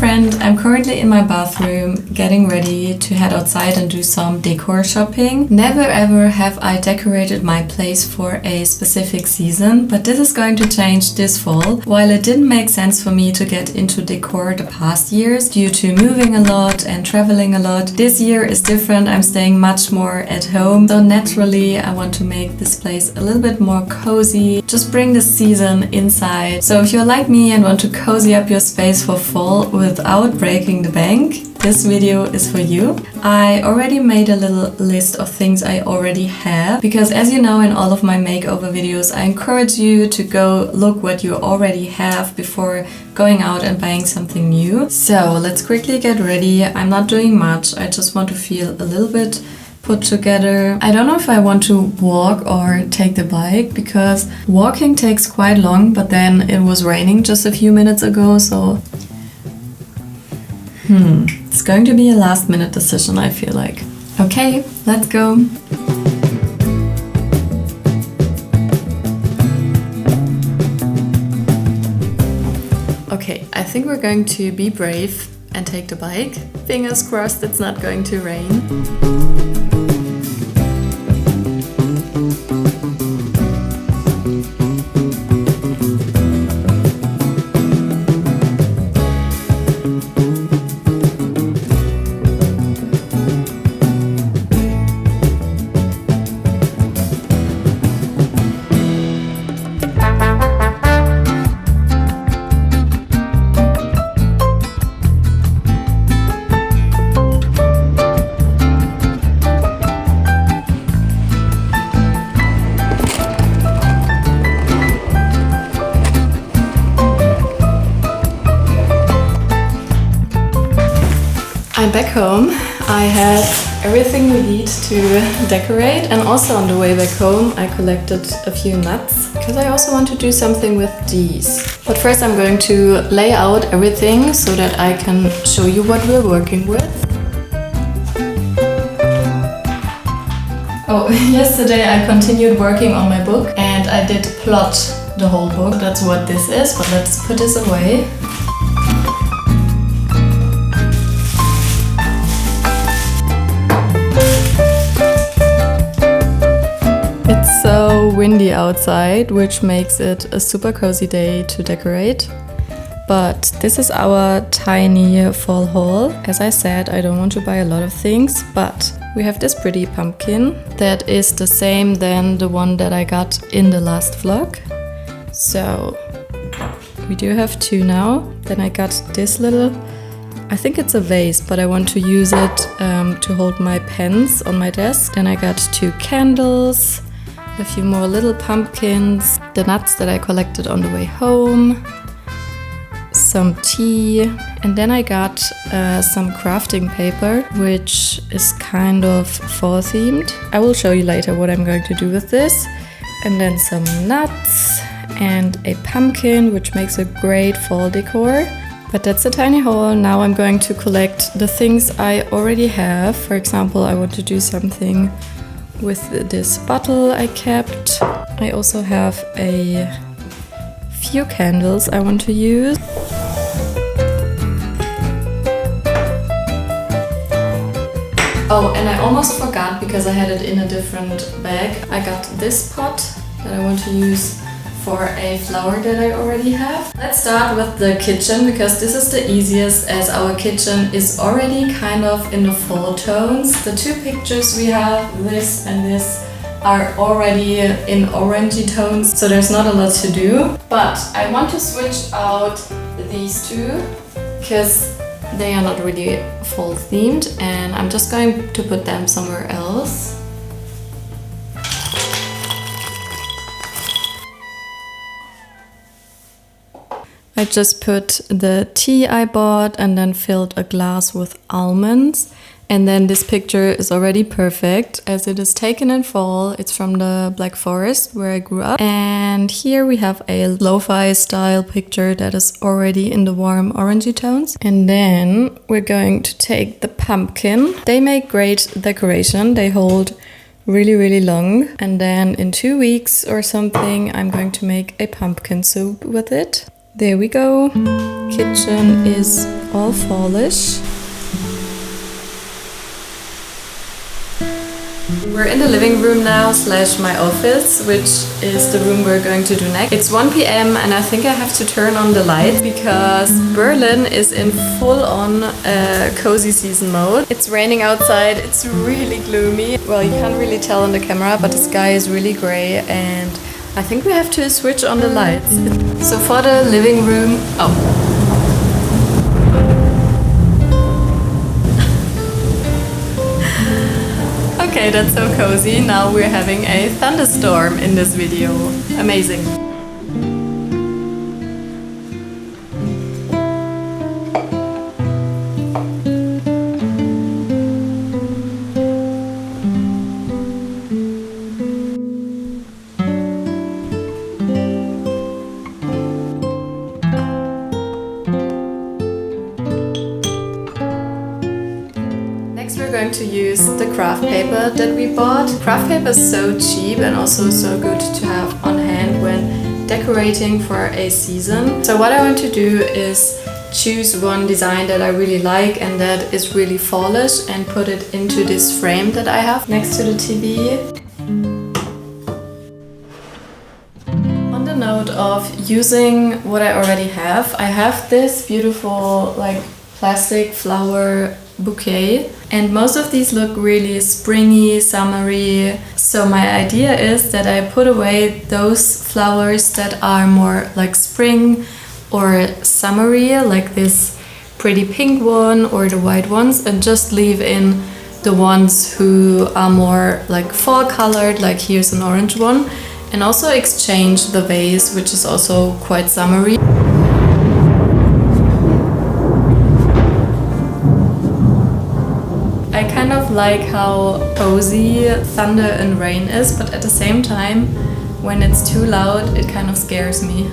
friend, I'm currently in my bathroom getting ready to head outside and do some decor shopping. Never ever have I decorated my place for a specific season, but this is going to change this fall. While it didn't make sense for me to get into decor the past years due to moving a lot and traveling a lot, this year is different. I'm staying much more at home, so naturally I want to make this place a little bit more cozy, just bring the season inside. So if you're like me and want to cozy up your space for fall without breaking the bank, this video is for you. I already made a little list of things I already have, because as you know, in all of my makeover videos I encourage you to go look what you already have before going out and buying something new. So let's quickly get ready. I'm not doing much, I just want to feel a little bit put together. I don't know if I want to walk or take the bike, because walking takes quite long, but then it was raining just a few minutes ago, so it's going to be a last minute decision, I feel like. Okay, let's go. Okay, I think we're going to be brave and take the bike. Fingers crossed it's not going to rain. I'm back home. I had everything we need to decorate, and also on the way back home I collected a few nuts because I also want to do something with these. But first I'm going to lay out everything so that I can show you what we're working with. Oh, yesterday I continued working on my book and I did plot the whole book. That's what this is, but let's put this away. So windy outside, which makes it a super cozy day to decorate. But this is our tiny fall haul. As I said, I don't want to buy a lot of things, but we have this pretty pumpkin that is the same than the one that I got in the last vlog. So we do have two now. Then I got this little, I think it's a vase, but I want to use it to hold my pens on my desk. Then I got two candles, a few more little pumpkins, the nuts that I collected on the way home, some tea, and then I got some crafting paper, which is kind of fall themed. I will show you later what I'm going to do with this. And then some nuts and a pumpkin, which makes a great fall decor. But that's a tiny haul. Now I'm going to collect the things I already have. For example, I want to do something with this bottle I kept. I also have a few candles I want to use. Oh, and I almost forgot because I had it in a different bag. I got this pot that I want to use for a flower that I already have. Let's start with the kitchen, because this is the easiest, as our kitchen is already kind of in the fall tones. The two pictures we have, this and this, are already in orangey tones, so there's not a lot to do. But I want to switch out these two because they are not really fall themed, and I'm just going to put them somewhere else. I just put the tea I bought and then filled a glass with almonds. And then this picture is already perfect as it is taken in fall. It's from the Black Forest where I grew up. And here we have a lo-fi style picture that is already in the warm orangey tones. And then we're going to take the pumpkin. They make great decoration. They hold really long. And then in 2 weeks or something, I'm going to make a pumpkin soup with it. There we go. Kitchen is all fallish. We're in the living room now / my office, which is the room we're going to do next. It's 1 p.m. and I think I have to turn on the light because Berlin is in full-on cozy season mode. It's raining outside, it's really gloomy. Well, you can't really tell on the camera, but the sky is really gray and I think we have to switch on the lights. So for the living room... Oh. Okay, that's so cozy. Now we're having a thunderstorm in this video. Amazing. Going to use the craft paper that we bought. Craft paper is so cheap and also so good to have on hand when decorating for a season. So what I want to do is choose one design that I really like and that is really fallish and put it into this frame that I have next to the TV. On the note of using what I already have, I have this beautiful like plastic flower bouquet and most of these look really springy, summery. So my idea is that I put away those flowers that are more like spring or summery, like this pretty pink one or the white ones, and just leave in the ones who are more like fall colored, like here's an orange one, and also exchange the vase, which is also quite summery. I kind of like how cozy thunder and rain is, but at the same time, when it's too loud, it kind of scares me.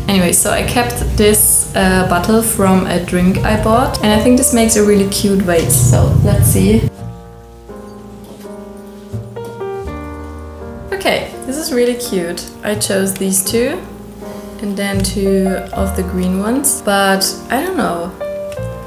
Anyway, so I kept this bottle from a drink I bought, and I think this makes a really cute vase, so let's see. Okay, this is really cute. I chose these two, and then two of the green ones, but I don't know.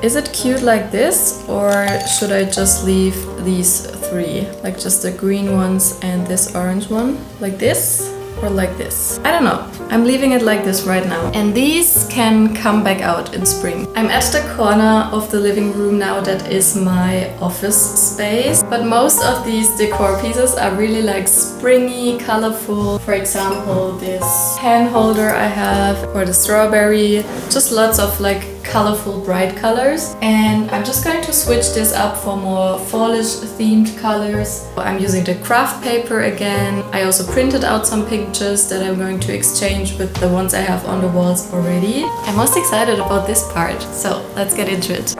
Is it cute like this, or should I just leave these three? Like just the green ones and this orange one? Like this? Or like this? I don't know. I'm leaving it like this right now. And these can come back out in spring. I'm at the corner of the living room now that is my office space. But most of these decor pieces are really like springy, colorful. For example, this pen holder I have, or the strawberry. Just lots of like colorful, bright colors. And I'm just going to switch this up for more fallish themed colors. I'm using the craft paper again. I also printed out some pictures that I'm going to exchange with the ones I have on the walls already. I'm most excited about this part, so let's get into it.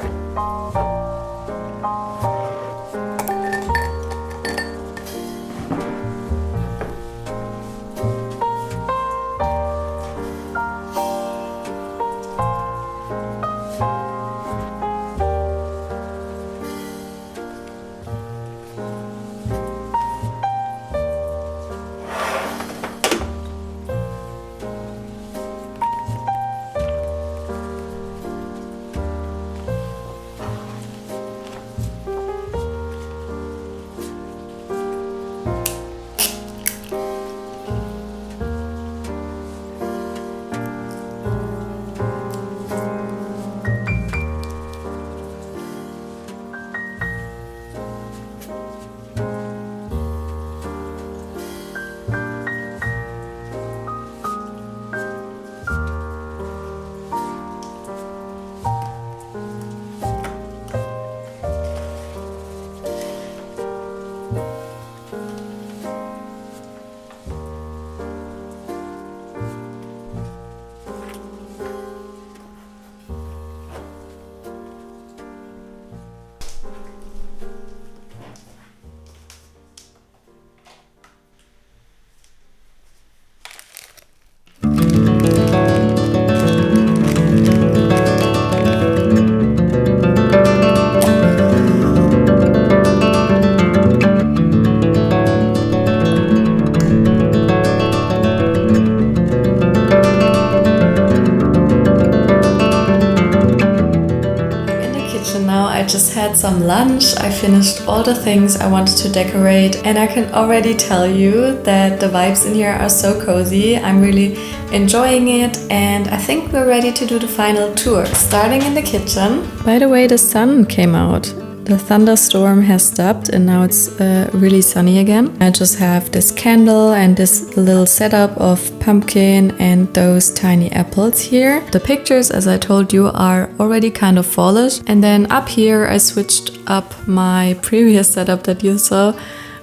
some lunch. I finished all the things I wanted to decorate, and I can already tell you that the vibes in here are so cozy. I'm really enjoying it, and I think we're ready to do the final tour. Starting in the kitchen. By the way, the sun came out. The thunderstorm has stopped and now it's really sunny again. I just have this candle and this little setup of pumpkin and those tiny apples here. The pictures, as I told you, are already kind of fallish. And then up here I switched up my previous setup that you saw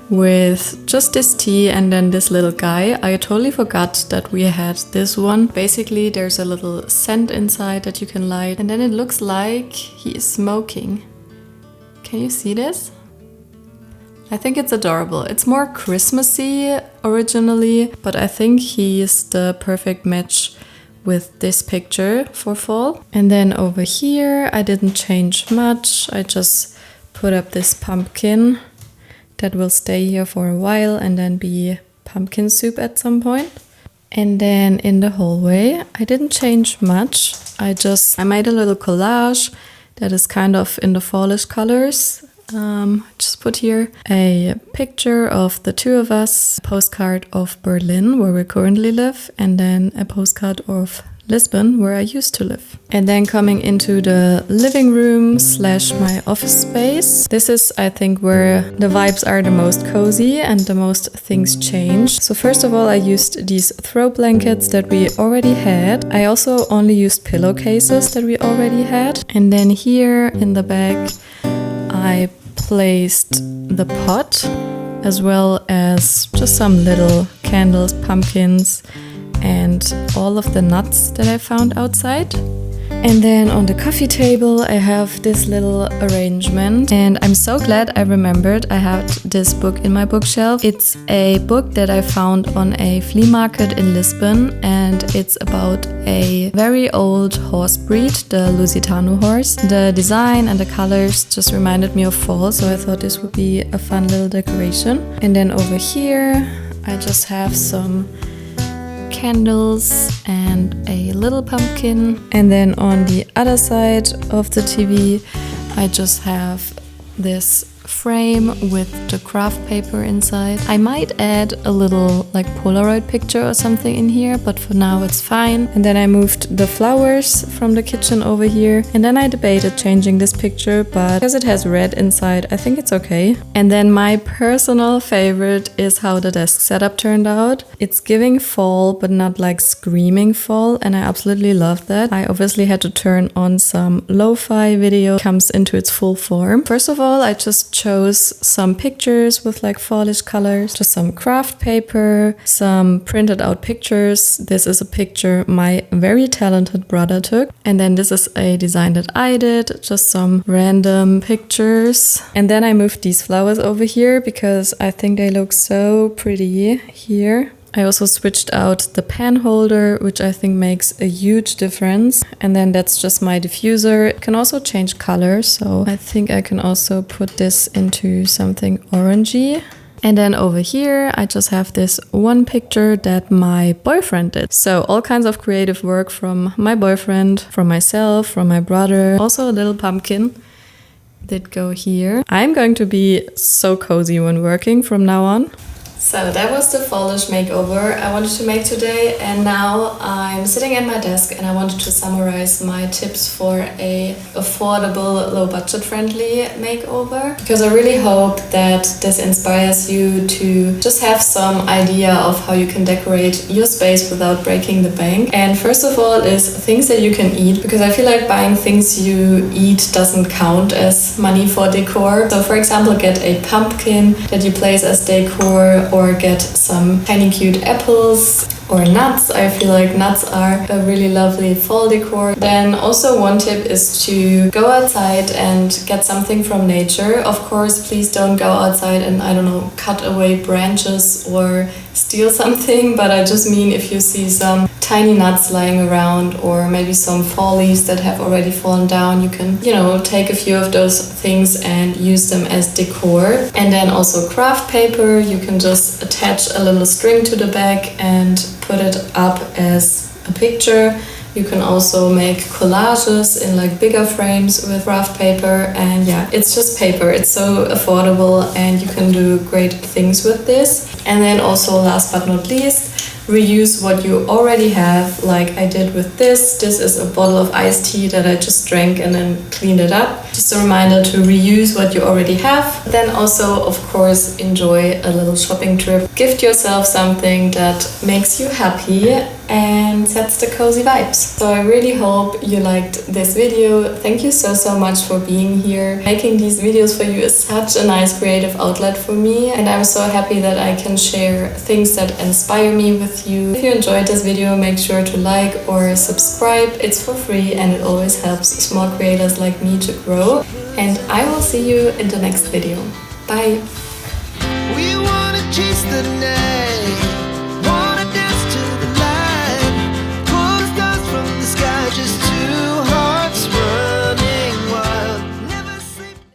with just this tea and then this little guy. I totally forgot that we had this one. Basically there's a little scent inside that you can light, and then it looks like he is smoking. Can you see this? I think it's adorable. It's more Christmassy originally, but I think he is the perfect match with this picture for fall. And then over here, I didn't change much. I just put up this pumpkin that will stay here for a while and then be pumpkin soup at some point. And then in the hallway, I didn't change much. I made a little collage that is kind of in the fallish colors. Just put here a picture of the two of us, a postcard of Berlin, where we currently live, and then a postcard of Lisbon, where I used to live. And then coming into the living room / my office space. This is, I think, where the vibes are the most cozy and the most things change. So first of all, I used these throw blankets that we already had. I also only used pillowcases that we already had. And then here in the back, I placed the pot as well as just some little candles, pumpkins, and all of the nuts that I found outside. And then on the coffee table I have this little arrangement, and I'm so glad I remembered I had this book in my bookshelf. It's a book that I found on a flea market in Lisbon, and it's about a very old horse breed, the Lusitano horse. The design and the colors just reminded me of fall, so I thought this would be a fun little decoration. And then over here I just have some candles and a little pumpkin. And then on the other side of the TV I just have this frame with the craft paper inside. I might add a little like Polaroid picture or something in here, but for now it's fine. And then I moved the flowers from the kitchen over here, and then I debated changing this picture, but because it has red inside I think it's okay. And then my personal favorite is how the desk setup turned out. It's giving fall but not like screaming fall, and I absolutely love that. I obviously had to turn on some lo-fi video. It comes into its full form. First of all, I just chose some pictures with like fallish colors, just some craft paper, some printed out pictures. This is a picture my very talented brother took, and then this is a design that I did, just some random pictures. And then I moved these flowers over here because I think they look so pretty here. I also switched out the pen holder, which I think makes a huge difference. And then that's just my diffuser. It can also change color, so I think I can also put this into something orangey. And then over here, I just have this one picture that my boyfriend did. So all kinds of creative work from my boyfriend, from myself, from my brother. Also a little pumpkin did go here. I'm going to be so cozy when working from now on. So that was the fallish makeover I wanted to make today, and now I'm sitting at my desk and I wanted to summarize my tips for a affordable, low budget friendly makeover, because I really hope that this inspires you to just have some idea of how you can decorate your space without breaking the bank. And first of all is things that you can eat, because I feel like buying things you eat doesn't count as money for decor. So for example, get a pumpkin that you place as decor, or get some tiny cute apples or nuts. I feel like nuts are a really lovely fall decor. Then also one tip is to go outside and get something from nature. Of course, please don't go outside and, I don't know, cut away branches or steal something, but I just mean if you see some tiny nuts lying around or maybe some fall leaves that have already fallen down, you can, take a few of those things and use them as decor. And then also craft paper, you can just attach a little string to the back and put it up as a picture. You can also make collages in like bigger frames with craft paper, and yeah, it's just paper. It's so affordable and you can do great things with this. And then also last but not least, reuse what you already have, like I did with this. This is a bottle of iced tea that I just drank and then cleaned it up. Just a reminder to reuse what you already have. Then also, of course, enjoy a little shopping trip. Gift yourself something that makes you happy and sets the cozy vibes. So I really hope you liked this video. Thank you so much for being here. Making these videos for you is such a nice creative outlet for me, and I'm so happy that I can share things that inspire me with you. If you enjoyed this video, make sure to like or subscribe. It's for free and it always helps small creators like me to grow. And I will see you in the next video. Bye! We wanna chase the night.